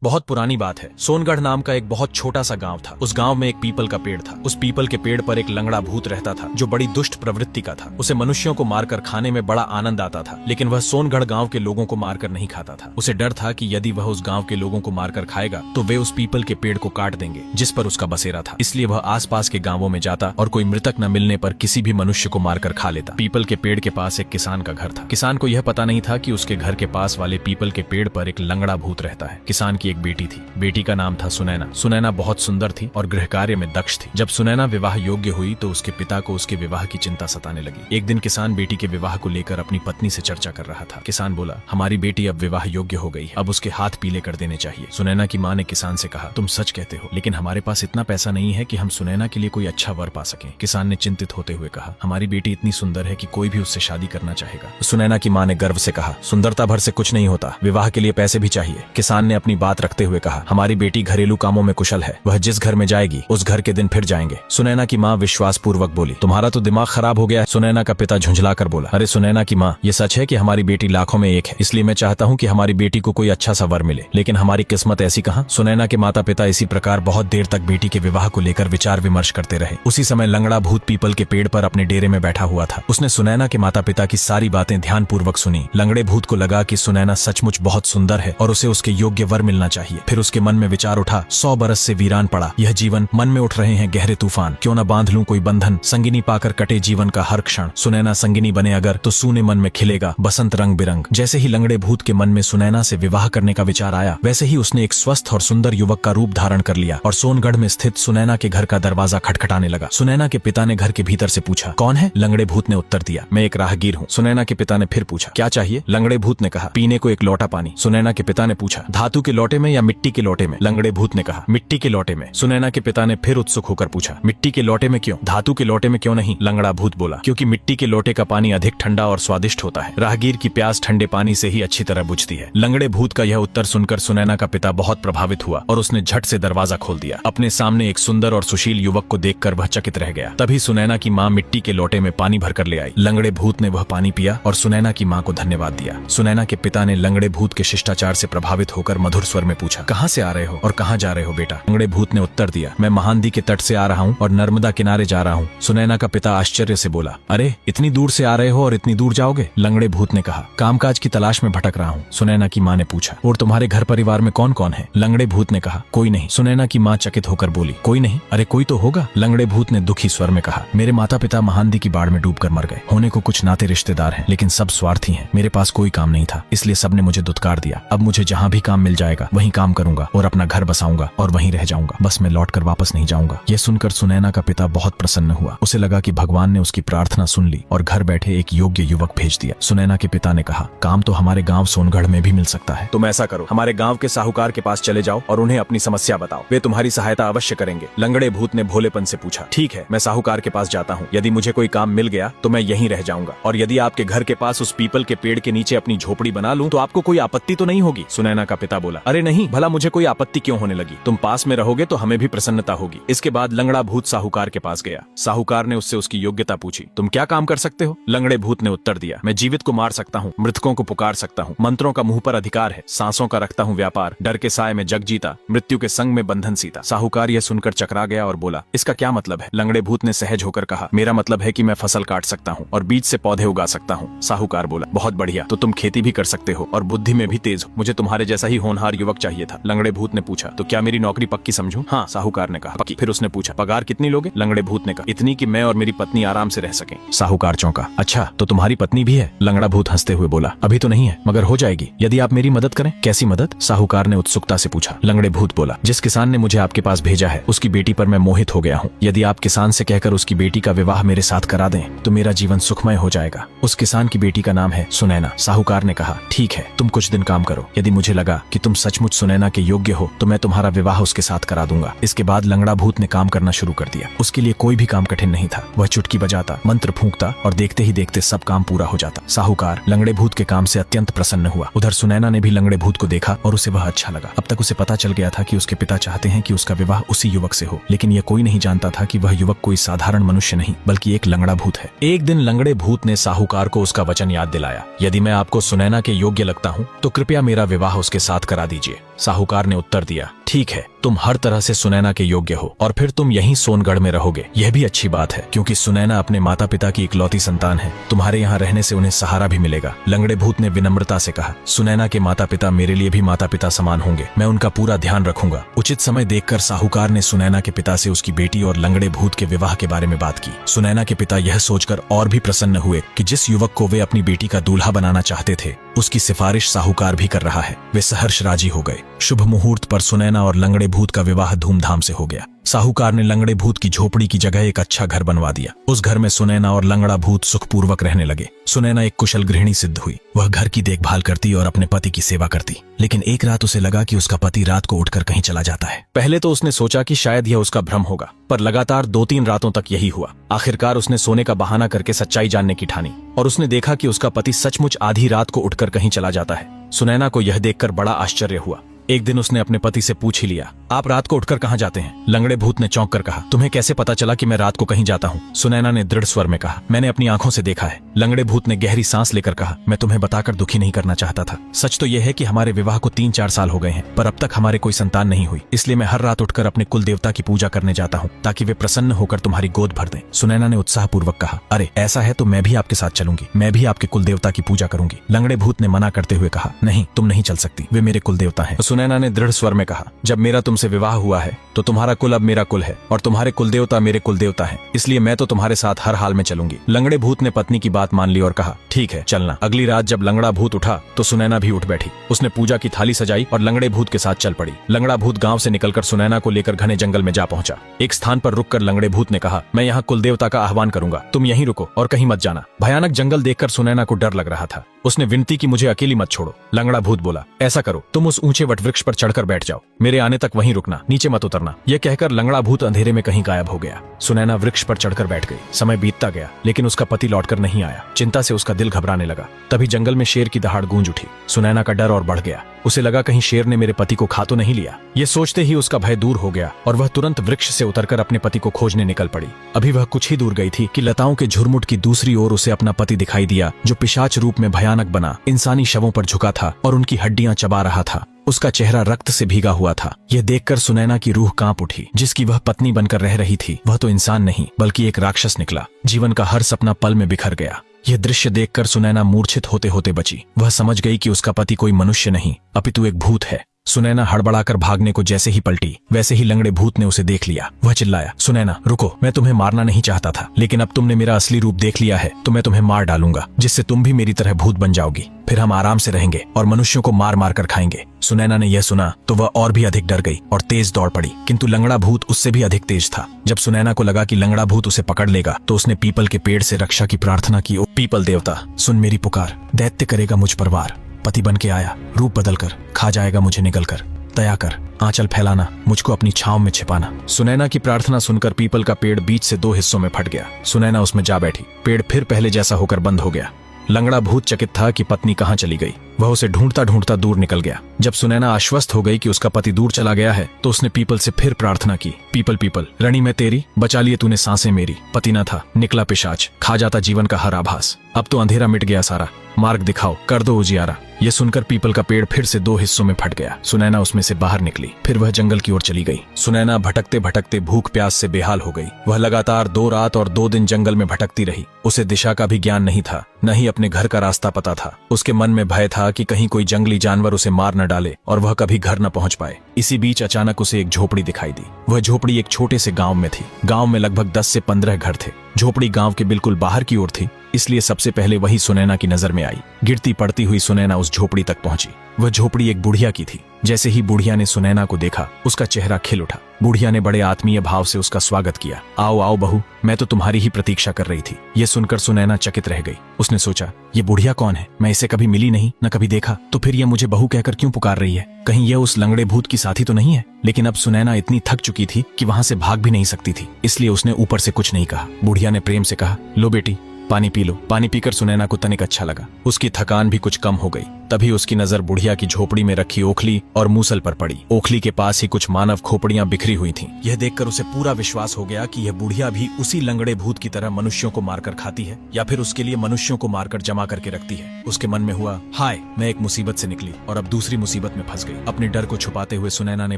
बहुत पुरानी बात है। सोनगढ़ नाम का एक बहुत छोटा सा गांव था। उस गांव में एक पीपल का पेड़ था। उस पीपल के पेड़ पर एक लंगड़ा भूत रहता था जो बड़ी दुष्ट प्रवृत्ति का था। उसे मनुष्यों को मारकर खाने में बड़ा आनंद आता था, लेकिन वह सोनगढ़ गांव के लोगों को मारकर नहीं खाता था। उसे डर था कि यदि वह उस गांव के लोगों को मारकर खाएगा तो वे उस पीपल के पेड़ को काट देंगे जिस पर उसका बसेरा था। इसलिए वह आसपास के गांवों में जाता और कोई मृतक न मिलने पर किसी भी मनुष्य को मारकर खा लेता। पीपल के पेड़ के पास एक किसान का घर था। किसान को यह पता नहीं था कि उसके घर के पास वाले पीपल के पेड़ पर एक लंगड़ा भूत रहता है। किसान की एक बेटी थी। बेटी का नाम था सुनैना। सुनैना बहुत सुंदर थी और गृह कार्य में दक्ष थी। जब सुनैना विवाह योग्य हुई तो उसके पिता को उसके विवाह की चिंता सताने लगी। एक दिन किसान बेटी के विवाह को लेकर अपनी पत्नी से चर्चा कर रहा था। किसान बोला, हमारी बेटी अब विवाह योग्य हो गई है, अब उसके हाथ पीले कर देने चाहिए। सुनैना की माँ ने किसान से कहा, तुम सच कहते हो, लेकिन हमारे पास इतना पैसा नहीं है कि हम सुनैना के लिए कोई अच्छा वर पा सकें। किसान ने चिंतित होते हुए कहा, हमारी बेटी इतनी सुंदर है कि कोई भी उससे शादी करना चाहेगा। सुनैना की माँ ने गर्व से कहा, सुंदरता भर से कुछ नहीं होता, विवाह के लिए पैसे भी चाहिए। किसान ने अपनी बात रखते हुए कहा, हमारी बेटी घरेलू कामों में कुशल है, वह जिस घर में जाएगी उस घर के दिन फिर जाएंगे। सुनैना की माँ विश्वास पूर्वक बोली, तुम्हारा तो दिमाग खराब हो गया है। सुनैना का पिता झुंझला कर बोला, अरे सुनैना की माँ, ये सच है कि हमारी बेटी लाखों में एक है, इसलिए मैं चाहता हूँ कि हमारी बेटी को कोई अच्छा सा वर मिले, लेकिन हमारी किस्मत ऐसी कहाँ। सुनैना के माता पिता इसी प्रकार बहुत देर तक बेटी के विवाह को लेकर विचार विमर्श करते रहे। उसी समय लंगड़ा भूत पीपल के पेड़ पर अपने डेरे में बैठा हुआ था। उसने सुनैना के माता पिता की सारी बातें ध्यान पूर्वक सुनी। लंगड़े भूत को लगा कि सुनैना सचमुच बहुत सुंदर है और उसे उसके योग्य वर मिलना चाहिए। फिर उसके मन में विचार उठा, 100 बरस से वीरान पड़ा यह जीवन, मन में उठ रहे हैं गहरे तूफान, क्यों न बांध लूं कोई बंधन, संगिनी पाकर कटे जीवन का हर क्षण। सुनैना संगिनी बने अगर तो सूने मन में खिलेगा बसंत रंग बिरंग। जैसे ही लंगड़े भूत के मन में सुनैना से विवाह करने का विचार आया, वैसे ही उसने एक स्वस्थ और सुंदर युवक का रूप धारण कर लिया और सोनगढ़ में स्थित सुनैना के घर का दरवाजा खटखटाने लगा। सुनैना के पिता ने घर के भीतर से पूछा, कौन है? लंगड़े भूत ने उत्तर दिया, मैं एक राहगीर हूँ। सुनैना के पिता ने फिर पूछा, क्या चाहिए? लंगड़े भूत ने कहा, पीने को एक लोटा पानी। सुनैना के पिता ने पूछा, धातु के लोटे में या मिट्टी के लोटे में? लंगड़े भूत ने कहा, मिट्टी के लोटे में। सुनैना के पिता ने फिर उत्सुक होकर पूछा, मिट्टी के लोटे में क्यों? धातु के लोटे में क्यों नहीं? लंगड़ा भूत बोला, क्योंकि मिट्टी के लोटे का पानी अधिक ठंडा और स्वादिष्ट होता है। राहगीर की प्यास ठंडे पानी से ही अच्छी तरह बुझती है। लंगड़े भूत का यह उत्तर सुनकर सुनैना का पिता बहुत प्रभावित हुआ और उसने झट से दरवाजा खोल दिया। अपने सामने एक सुंदर और सुशील युवक को देखकर वह चकित रह गया। तभी सुनैना की माँ मिट्टी के लोटे में पानी भरकर ले आई। लंगड़े भूत ने वह पानी पिया और सुनैना की माँ को धन्यवाद दिया। सुनैना के पिता ने लंगड़े भूत के शिष्टाचार से प्रभावित होकर मधुर स्वर में पूछा, कहाँ से आ रहे हो और कहाँ जा रहे हो बेटा? लंगड़े भूत ने उत्तर दिया, मैं महानदी के तट से आ रहा हूँ और नर्मदा किनारे जा रहा हूँ। सुनैना का पिता आश्चर्य से बोला, अरे इतनी दूर से आ रहे हो और इतनी दूर जाओगे? लंगड़े भूत ने कहा, कामकाज की तलाश में भटक रहा हूँ। सुनैना की माँ ने पूछा, और तुम्हारे घर परिवार में कौन कौन है? लंगड़े भूत ने कहा, कोई नहीं। सुनैना की माँ चकित होकर बोली, कोई नहीं? अरे कोई तो होगा। लंगड़े भूत ने दुखी स्वर में कहा, मेरे माता पिता महानदी की बाढ़ में डूबकर मर गए। होने को कुछ नाते रिश्तेदार हैं, लेकिन सब स्वार्थी हैं। मेरे पास कोई काम नहीं था, इसलिए सबने मुझे दुत्कार दिया। अब मुझे जहाँ भी काम मिल जाएगा वहीं काम करूंगा और अपना घर बसाऊंगा और वहीं रह जाऊंगा। बस मैं लौटकर वापस नहीं जाऊंगा। यह सुनकर सुनैना का पिता बहुत प्रसन्न हुआ। उसे लगा कि भगवान ने उसकी प्रार्थना सुन ली और घर बैठे एक योग्य युवक भेज दिया। सुनैना के पिता ने कहा, काम तो हमारे गांव सोनगढ़ में भी मिल सकता है। तुम ऐसा करो, हमारे गांव के साहूकार के पास चले जाओ और उन्हें अपनी समस्या बताओ, वे तुम्हारी सहायता अवश्य करेंगे। लंगड़े भूत ने भोलेपन से पूछा, ठीक है, मैं साहूकार के पास जाता हूँ। यदि मुझे कोई काम मिल गया तो मैं यहीं रह जाऊंगा, और यदि आपके घर के पास उस पीपल के पेड़ के नीचे अपनी झोपड़ी बना लूं तो आपको कोई आपत्ति तो नहीं होगी? सुनैना का पिता बोला, अरे नहीं, भला मुझे कोई आपत्ति क्यों होने लगी? तुम पास में रहोगे तो हमें भी प्रसन्नता होगी। इसके बाद लंगड़ा भूत साहूकार के पास गया। साहूकार ने उससे उसकी योग्यता पूछी, तुम क्या काम कर सकते हो? लंगड़े भूत ने उत्तर दिया, मैं जीवित को मार सकता हूँ, मृतकों को पुकार सकता हूँ, मंत्रों का मुंह पर अधिकार है, सांसों का रखता हूँ व्यापार, डर के साए में जग जीता, मृत्यु के संग में बंधन सीता। साहूकार यह सुनकर चकरा गया और बोला, इसका क्या मतलब है? लंगड़े भूत ने सहज होकर कहा, मेरा मतलब है कि मैं फसल काट सकता हूँ और बीज से पौधे उगा सकता हूँ। साहूकार बोला, बहुत बढ़िया, तो तुम खेती भी कर सकते हो और बुद्धि में भी तेज हो। मुझे तुम्हारे जैसा ही होनहार युवक चाहिए था। लंगड़े भूत ने पूछा, तो क्या मेरी नौकरी पक्की समझूं? हाँ, साहूकार ने कहा, पक्की। फिर उसने पूछा, पगार कितनी लोगे? लंगड़े भूत ने कहा, इतनी कि मैं और मेरी पत्नी आराम से रह सकें। साहूकार चौंका, अच्छा, तो तुम्हारी पत्नी भी है? लंगड़ा भूत हंसते हुए बोला, अभी तो नहीं है, मगर हो जाएगी यदि आप मेरी मदद करें। कैसी मदद? साहूकार ने उत्सुकता से पूछा। लंगड़े भूत बोला, जिस किसान ने मुझे आपके पास भेजा है उसकी बेटी पर मैं मोहित हो गया हूँ। यदि आप किसान से कहकर उसकी बेटी का विवाह मेरे साथ करा दें तो मेरा जीवन सुखमय हो जाएगा। उस किसान की बेटी का नाम है सुनैना। साहूकार ने कहा, ठीक है, तुम कुछ दिन काम करो। यदि मुझे लगा कि तुम सचमुच सुनैना के योग्य हो तो मैं तुम्हारा विवाह उसके साथ करा दूंगा। इसके बाद लंगड़ा भूत ने काम करना शुरू कर दिया। उसके लिए कोई भी काम कठिन नहीं था। वह चुटकी बजाता, मंत्र फूंकता और देखते ही देखते सब काम पूरा हो जाता। साहूकार लंगड़े भूत के काम से अत्यंत प्रसन्न हुआ। उधर सुनैना ने भी लंगड़े भूत को देखा और उसे वह अच्छा लगा। अब तक उसे पता चल गया था कि उसके पिता चाहते हैं कि उसका विवाह उसी युवक से हो, लेकिन यह कोई नहीं जानता था कि वह युवक कोई साधारण मनुष्य नहीं बल्कि एक लंगड़ा भूत है। एक दिन लंगड़े भूत ने साहूकार को उसका वचन याद दिलाया, यदि मैं आपको सुनैना के योग्य लगता हूँ तो कृपया मेरा विवाह उसके साथ करा दीजिए। दीजिए। साहूकार ने उत्तर दिया, ठीक है, तुम हर तरह से सुनैना के योग्य हो और फिर तुम यहीं सोनगढ़ में रहोगे। यह भी अच्छी बात है क्योंकि सुनैना अपने माता पिता की इकलौती संतान है। तुम्हारे यहाँ रहने से उन्हें सहारा भी मिलेगा। लंगड़े भूत ने विनम्रता से कहा, सुनैना के माता पिता मेरे लिए भी माता पिता समान होंगे। मैं उनका पूरा ध्यान रखूंगा। उचित समय देखकर साहूकार ने सुनैना के पिता से उसकी बेटी और लंगड़े भूत के विवाह के बारे में बात की। सुनैना के पिता यह सोचकर और भी प्रसन्न हुए कि जिस युवक को वे अपनी बेटी का दूल्हा बनाना चाहते थे उसकी सिफारिश साहूकार भी कर रहा है। वे सहर्ष राजी हो गए। शुभ मुहूर्त पर सुनैना और लंगड़े भूत का विवाह धूमधाम से हो गया। साहूकार ने लंगड़े भूत की झोपड़ी की जगह एक अच्छा घर बनवा दिया। उस घर में सुनैना और लंगड़ा भूत सुखपूर्वक रहने लगे। सुनैना एक कुशल गृहिणी सिद्ध हुई। वह घर की देखभाल करती और अपने पति की सेवा करती। लेकिन एक रात उसे लगा कि उसका पति रात को उठकर कहीं चला जाता है। पहले तो उसने सोचा कि शायद यह उसका भ्रम होगा, पर लगातार 2-3 रातों तक यही हुआ। आखिरकार उसने सोने का बहाना करके सच्चाई जानने की ठानी और उसने देखा कि उसका पति सचमुच आधी रात को उठकर कहीं चला जाता है। सुनैना को यह देखकर बड़ा आश्चर्य हुआ। एक दिन उसने अपने पति से पूछ ही लिया, आप रात को उठकर कहाँ जाते हैं? लंगड़े भूत ने चौंक कर कहा, तुम्हें कैसे पता चला कि मैं रात को कहीं जाता हूँ? सुनैना ने दृढ़ स्वर में कहा, मैंने अपनी आंखों से देखा है। लंगड़े भूत ने गहरी सांस लेकर कहा, मैं तुम्हें बताकर दुखी नहीं करना चाहता था। सच तो यह है कि हमारे विवाह को 3-4 साल हो गए हैं, पर अब तक हमारे कोई संतान नहीं हुई। इसलिए मैं हर रात उठकर अपने कुल देवता की पूजा करने जाता हूँ ताकि वे प्रसन्न होकर तुम्हारी गोद भर दें। सुनैना ने उत्साहपूर्वक कहा, अरे ऐसा है तो मैं भी आपके साथ चलूंगी। मैं भी आपके कुल देवता की पूजा करूंगी। लंगड़े भूत ने मना करते हुए कहा, नहीं, तुम नहीं चल सकती। वे मेरे कुल देवता हैं। सुनैना ने दृढ़ स्वर में कहा, जब मेरा तुमसे विवाह हुआ है तो तुम्हारा कुल अब मेरा कुल है और तुम्हारे कुल देवता मेरे कुल देवता हैं। इसलिए मैं तो तुम्हारे साथ हर हाल में चलूंगी। लंगड़े भूत ने पत्नी की बात मान ली और कहा, ठीक है, चलना। अगली रात जब लंगड़ा भूत उठा तो सुनैना भी उठ बैठी। उसने पूजा की थाली सजाई और लंगड़े भूत के साथ चल पड़ी। लंगड़ा भूत गांव से निकलकर सुनैना को लेकर घने जंगल में जा पहुंचा। एक स्थान पर रुककर लंगड़े भूत ने कहा, मैं यहाँ कुल देवता का आह्वान करूंगा, तुम यहीं रुको और कहीं मत जाना। भयानक जंगल देखकर सुनैना को डर लग रहा था। उसने विनती की, मुझे अकेली मत छोड़ो। लंगड़ा भूत बोला, ऐसा करो, तुम उस ऊंचे वटवृक्ष पर चढ़कर बैठ जाओ। मेरे आने तक वहीं रुकना, नीचे मत उतरना। यह कहकर लंगड़ा भूत अंधेरे में कहीं गायब हो गया। सुनैना वृक्ष पर चढ़कर बैठ गई। समय बीतता गया लेकिन उसका पति लौटकर नहीं आया। चिंता से उसका दिल घबराने लगा। तभी जंगल में शेर की दहाड़ गूंज उठी। सुनैना का डर और बढ़ गया। उसे लगा कहीं शेर ने मेरे पति को खा तो नहीं लिया। ये सोचते ही उसका भय दूर हो गया और वह तुरंत वृक्ष से उतरकर अपने पति को खोजने निकल पड़ी। अभी वह कुछ ही दूर गई थी कि लताओं के झुरमुट की दूसरी ओर उसे अपना पति दिखाई दिया, जो पिशाच रूप में भयानक बना इंसानी शवों पर झुका था और उनकी हड्डियां चबा रहा था। उसका चेहरा रक्त से भीगा हुआ था। यह देखकर सुनैना की रूह कांप उठी। जिसकी वह पत्नी बनकर रह रही थी वह तो इंसान नहीं बल्कि एक राक्षस निकला। जीवन का हर सपना पल में बिखर गया। यह दृश्य देखकर सुनैना मूर्छित होते होते बची। वह समझ गई कि उसका पति कोई मनुष्य नहीं अपितु एक भूत है। सुनैना हड़बड़ाकर भागने को जैसे ही पलटी वैसे ही लंगड़े भूत ने उसे देख लिया। वह चिल्लाया, सुनैना रुको, मैं तुम्हें मारना नहीं चाहता था, लेकिन अब तुमने मेरा असली रूप देख लिया है तो मैं तुम्हें मार डालूंगा, जिससे तुम भी मेरी तरह भूत बन जाओगी। फिर हम आराम से रहेंगे और मनुष्यों को मार मार कर खाएंगे। सुनैना ने यह सुना तो वह और भी अधिक डर गई और तेज दौड़ पड़ी, किंतु लंगड़ा भूत उससे भी अधिक तेज था। जब सुनैना को लगा कि लंगड़ा भूत उसे पकड़ लेगा तो उसने पीपल के पेड़ से रक्षा की प्रार्थना की। ओ पीपल देवता, सुन मेरी पुकार, दैत्य करेगा मुझ पर वार। पति बन के आया, रूप बदल कर, खा जाएगा मुझे निगल कर। दया कर, आंचल फैलाना, मुझको अपनी छांव में छिपाना। सुनैना की प्रार्थना सुनकर पीपल का पेड़ बीच से 2 हिस्सों में फट गया। सुनैना उसमें जा बैठी। पेड़ फिर पहले जैसा होकर बंद हो गया। लंगड़ा भूत चकित था कि पत्नी कहाँ चली गई। वह उसे ढूंढता ढूंढता दूर निकल गया। जब सुनैना आश्वस्त हो गई कि उसका पति दूर चला गया है तो उसने पीपल से फिर प्रार्थना की, पीपल पीपल, रणी में तेरी, बचा लिए तूने सांसें मेरी। पति न था, निकला पिशाच, खा जाता जीवन का हर आभास। अब तो अंधेरा मिट गया सारा, मार्ग दिखाओ, कर दो उजियारा। ये सुनकर पीपल का पेड़ फिर से 2 हिस्सों में फट गया। सुनैना उसमें से बाहर निकली। फिर वह जंगल की ओर चली गई। सुनैना भटकते भटकते भूख प्यास से बेहाल हो गई। वह लगातार 2 रात और 2 दिन जंगल में भटकती रही। उसे दिशा का भी ज्ञान नहीं था, न ही अपने घर का रास्ता पता था। उसके मन में भय था कि कहीं कोई जंगली जानवर उसे मार न डाले और वह कभी घर न पहुंच पाए। इसी बीच अचानक उसे एक झोपड़ी दिखाई दी। वह झोपड़ी एक छोटे से गांव में थी। गांव में लगभग 10 से 15 घर थे। झोपड़ी गांव के बिल्कुल बाहर की ओर थी, इसलिए सबसे पहले वही सुनैना की नजर में आई। गिरती पड़ती हुई सुनैना उस झोपड़ी तक पहुंची। वह झोपड़ी एक बुढ़िया की थी। जैसे ही बुढ़िया ने सुनैना को देखा उसका चेहरा खिल उठा। बुढ़िया ने बड़े आत्मीय भाव से उसका स्वागत किया। आओ आओ बहू, मैं तो तुम्हारी ही प्रतीक्षा कर रही थी। यह सुनकर सुनैना चकित रह गई। उसने सोचा, ये बुढ़िया कौन है? मैं इसे कभी मिली नहीं, न कभी देखा, तो फिर यह मुझे बहू कहकर क्यों पुकार रही है? कहीं यह उस लंगड़े भूत की साथी तो नहीं है? लेकिन अब सुनैना इतनी थक चुकी थी कि वहां से भाग भी नहीं सकती थी, इसलिए उसने ऊपर से कुछ नहीं कहा। बुढ़िया ने प्रेम से कहा, लो बेटी, पानी पी लो। पानी पीकर सुनैना को तनिक अच्छा लगा, उसकी थकान भी कुछ कम हो गई। तभी उसकी नजर बुढ़िया की झोपड़ी में रखी ओखली और मूसल पर पड़ी। ओखली के पास ही कुछ मानव खोपड़ियां बिखरी हुई थीं। यह देखकर उसे पूरा विश्वास हो गया कि यह बुढ़िया भी उसी लंगड़े भूत की तरह मनुष्यों को मारकर खाती है या फिर उसके लिए मनुष्यों को मारकर जमा करके रखती है। उसके मन में हुआ, हाय, मैं एक मुसीबत से निकली और अब दूसरी मुसीबत में फंस गई। अपने डर को छुपाते हुए सुनैना ने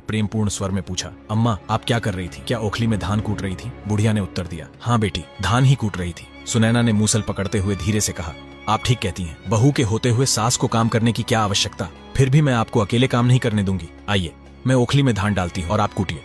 प्रेमपूर्ण स्वर में पूछा, अम्मा, आप क्या कर रही थी? क्या ओखली में धान कूट रही थी? बुढ़िया ने उत्तर दिया, हाँ बेटी, धान ही कूट रही थी। सुनैना ने मूसल पकड़ते हुए धीरे से कहा, आप ठीक कहती हैं, बहू के होते हुए सास को काम करने की क्या आवश्यकता? फिर भी मैं आपको अकेले काम नहीं करने दूंगी। आइए, मैं ओखली में धान डालती हूँ और आप कूटिए।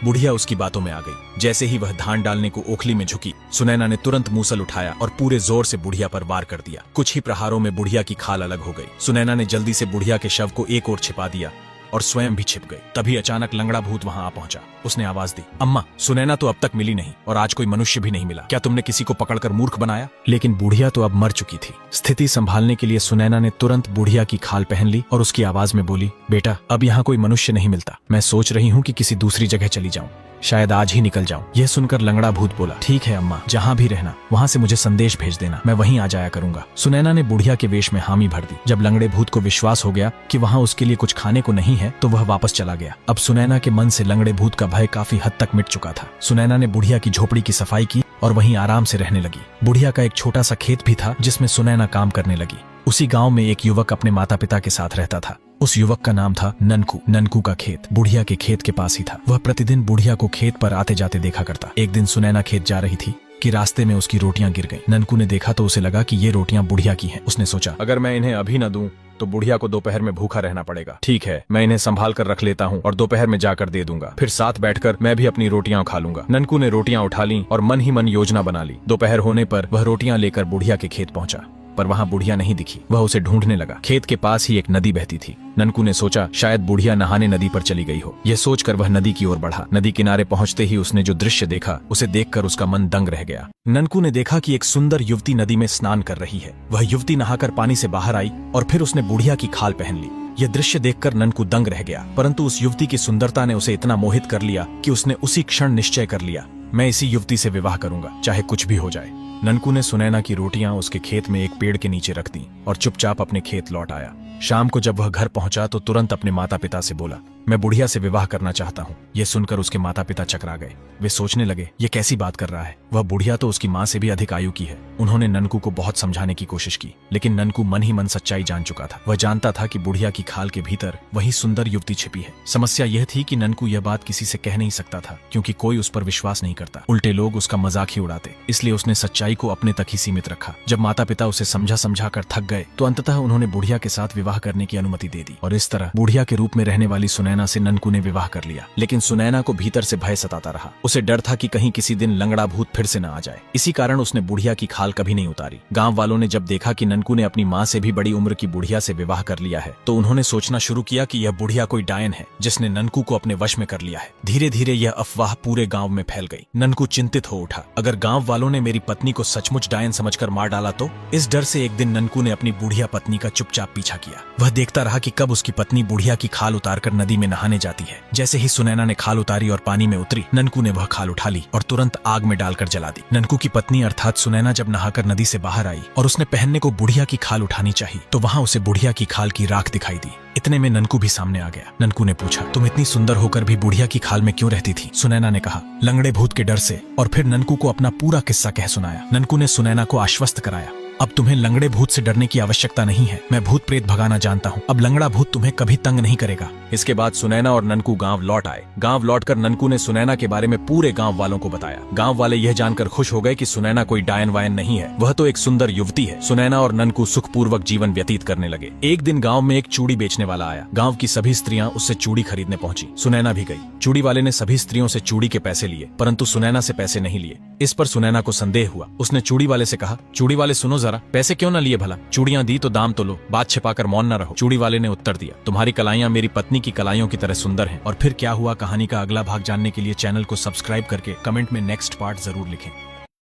बुढ़िया उसकी बातों में आ गई। जैसे ही वह धान डालने को ओखली में झुकी, सुनैना ने तुरंत मूसल उठाया और पूरे जोर से बुढ़िया पर वार कर दिया। कुछ ही प्रहारों में बुढ़िया की खाल अलग हो गई। सुनैना ने जल्दी से बुढ़िया के शव को एक ओर छिपा दिया और स्वयं भी छिप गई। तभी अचानक लंगड़ा भूत वहां आ पहुंचा। उसने आवाज दी, अम्मा, सुनैना तो अब तक मिली नहीं और आज कोई मनुष्य भी नहीं मिला। क्या तुमने किसी को पकड़कर मूर्ख बनाया? लेकिन बुढ़िया तो अब मर चुकी थी। स्थिति संभालने के लिए सुनैना ने तुरंत बुढ़िया की खाल पहन ली और उसकी आवाज में बोली, बेटा, अब यहाँ कोई मनुष्य नहीं मिलता। मैं सोच रही हूँ कि किसी दूसरी जगह चली जाऊँ, शायद आज ही निकल जाऊं। यह सुनकर लंगड़ा भूत बोला, ठीक है अम्मा, जहां भी रहना वहां से मुझे संदेश भेज देना, मैं वहीं आ जाया करूंगा। सुनैना ने बुढ़िया के वेश में हामी भर दी। जब लंगड़े भूत को विश्वास हो गया कि वहां उसके लिए कुछ खाने को नहीं है, तो वह वापस चला गया। अब सुनैना के मन से लंगड़े भूत का भय काफी हद तक मिट चुका था। सुनैना ने बुढ़िया की झोपड़ी की सफाई की और वहीं आराम से रहने लगी। बुढ़िया का एक छोटा सा खेत भी था जिसमें सुनैना काम करने लगी। उसी गांव में एक युवक अपने माता पिता के साथ रहता था। उस युवक का नाम था ननकू। ननकू का खेत बुढ़िया के खेत के पास ही था। वह प्रतिदिन बुढ़िया को खेत पर आते जाते देखा करता। एक दिन सुनैना खेत जा रही थी कि रास्ते में उसकी रोटियां गिर गईं। ननकू ने देखा तो उसे लगा कि ये रोटियां बुढ़िया की हैं। उसने सोचा, अगर मैं इन्हें अभी न दूं तो बुढ़िया को दोपहर में भूखा रहना पड़ेगा। ठीक है, मैं इन्हें संभाल कर रख लेता हूँ और दोपहर में जाकर दे दूंगा, फिर साथ बैठकर मैं भी अपनी रोटियां खा लूंगा। ननकू ने रोटियां उठा ली और मन ही मन योजना बना ली। दोपहर होने पर वह रोटियां लेकर बुढ़िया के खेत पहुंचा, पर वहां बुढ़िया नहीं दिखी। वह उसे ढूंढने लगा। खेत के पास ही एक नदी बहती थी। ननकू ने सोचा, शायद बुढ़िया नहाने नदी पर चली गई हो। यह सोचकर वह नदी की ओर बढ़ा। नदी किनारे पहुंचते ही उसने जो दृश्य देखा, उसे देखकर उसका मन दंग रह गया। ननकू ने देखा कि एक सुंदर युवती नदी में स्नान कर रही है। वह युवती नहाकर पानी से बाहर आई और फिर उसने बुढ़िया की खाल पहन ली। यह दृश्य देखकर ननकू दंग रह गया, परंतु उस युवती की सुंदरता ने उसे इतना मोहित कर लिया कि उसने उसी क्षण निश्चय कर लिया, मैं इसी युवती से विवाह करूंगा, चाहे कुछ भी हो जाए। ननकू ने सुनैना की रोटियां उसके खेत में एक पेड़ के नीचे रख दी और चुपचाप अपने खेत लौट आया। शाम को जब वह घर पहुंचा तो तुरंत अपने माता पिता से बोला, मैं बुढ़िया से विवाह करना चाहता हूँ। यह सुनकर उसके माता पिता चकरा गए। वे सोचने लगे, ये कैसी बात कर रहा है? वह बुढ़िया तो उसकी माँ से भी अधिक आयु की है। उन्होंने ननकू को बहुत समझाने की कोशिश की, लेकिन ननकू मन ही मन सच्चाई जान चुका था। वह जानता था कि बुढ़िया की खाल के भीतर वही सुंदर युवती छिपी है। समस्या यह थी कि ननकू यह बात किसी से कह नहीं सकता था, क्योंकि कोई उस पर विश्वास नहीं करता। उल्टे लोग उसका मजाक ही उड़ाते। इसलिए उसने सच्चाई को अपने तक ही सीमित रखा। जब माता पिता उसे समझा समझा कर थक गए तो अंततः उन्होंने बुढ़िया के साथ विवाह करने की अनुमति दे दी और इस तरह बुढ़िया के रूप में रहने वाली सुनैना से ननकू ने विवाह कर लिया। लेकिन सुनैना को भीतर से भय सताता रहा। उसे डर था कि कहीं किसी दिन लंगड़ा भूत फिर से न आ जाए। इसी कारण उसने बुढ़िया की खाल कभी नहीं उतारी। गांव वालों ने जब देखा कि ननकू ने अपनी माँ से भी बड़ी उम्र की बुढ़िया से विवाह कर लिया है, तो उन्होंने सोचना शुरू किया कि यह बुढ़िया कोई डायन है जिसने ननकू को अपने वश में कर लिया है। धीरे धीरे यह अफवाह पूरे गाँव में फैल गई। ननकू चिंतित हो उठा, अगर गाँव वालों ने मेरी पत्नी को सचमुच डायन समझकर मार डाला तो? इस डर से एक दिन ननकू ने अपनी बुढ़िया पत्नी का चुपचाप पीछा किया। वह देखता रहा कि कब उसकी पत्नी बुढ़िया की खाल उतारकर नदी में नहाने जाती है। जैसे ही सुनैना ने खाल उतारी और पानी में उतरी, ननकू ने वह खाल उठा ली और तुरंत आग में डालकर जला दी। ननकू की पत्नी अर्थात सुनैना जब नहाकर नदी से बाहर आई और उसने पहनने को बुढ़िया की खाल उठानी चाहिए, तो वहां उसे बुढ़िया की खाल की राख दिखाई दी। इतने में ननकू भी सामने आ गया। ननकू ने पूछा, तुम इतनी सुंदर होकर भी बुढ़िया की खाल में क्यों रहती थी? सुनैना ने कहा, लंगड़े भूत के डर से। और फिर ननकू को अपना पूरा किस्सा कह सुनाया। ननकू ने सुनैना को आश्वस्त कराया, अब तुम्हें लंगड़े भूत से डरने की आवश्यकता नहीं है। मैं भूत प्रेत भगाना जानता हूँ। अब लंगड़ा भूत तुम्हें कभी तंग नहीं करेगा। इसके बाद सुनैना और ननकू गांव लौट आए। गांव लौटकर ननकू ने सुनैना के बारे में पूरे गांव वालों को बताया। गांव वाले यह जानकर खुश हो गए कि सुनैना कोई डायन वायन नहीं है, वह तो एक सुंदर युवती है। सुनैना और ननकू सुखपूर्वक जीवन व्यतीत करने लगे। एक दिन गाँव में एक चूड़ी बेचने वाला आया। गाँव की सभी स्त्रियां उससे चूड़ी खरीदने पहुंची। सुनैना भी गई। चूड़ी वाले ने सभी स्त्रियों से चूड़ी के पैसे लिए, परंतु सुनैना से पैसे नहीं लिए। इस पर सुनैना को संदेह हुआ। उसने चूड़ी वाले से कहा, चूड़ी वाले सुनो जरा, पैसे क्यों न लिए भला? चूड़ियां दी तो दाम तो लो, बात छिपाकर मौन न रहो। चूड़ी वाले ने उत्तर दिया, तुम्हारी कलाइयां मेरी पत्नी की कलाइयों की तरह सुंदर हैं। और फिर क्या हुआ कहानी का अगला भाग जानने के लिए चैनल को सब्सक्राइब करके कमेंट में नेक्स्ट पार्ट जरूर लिखें।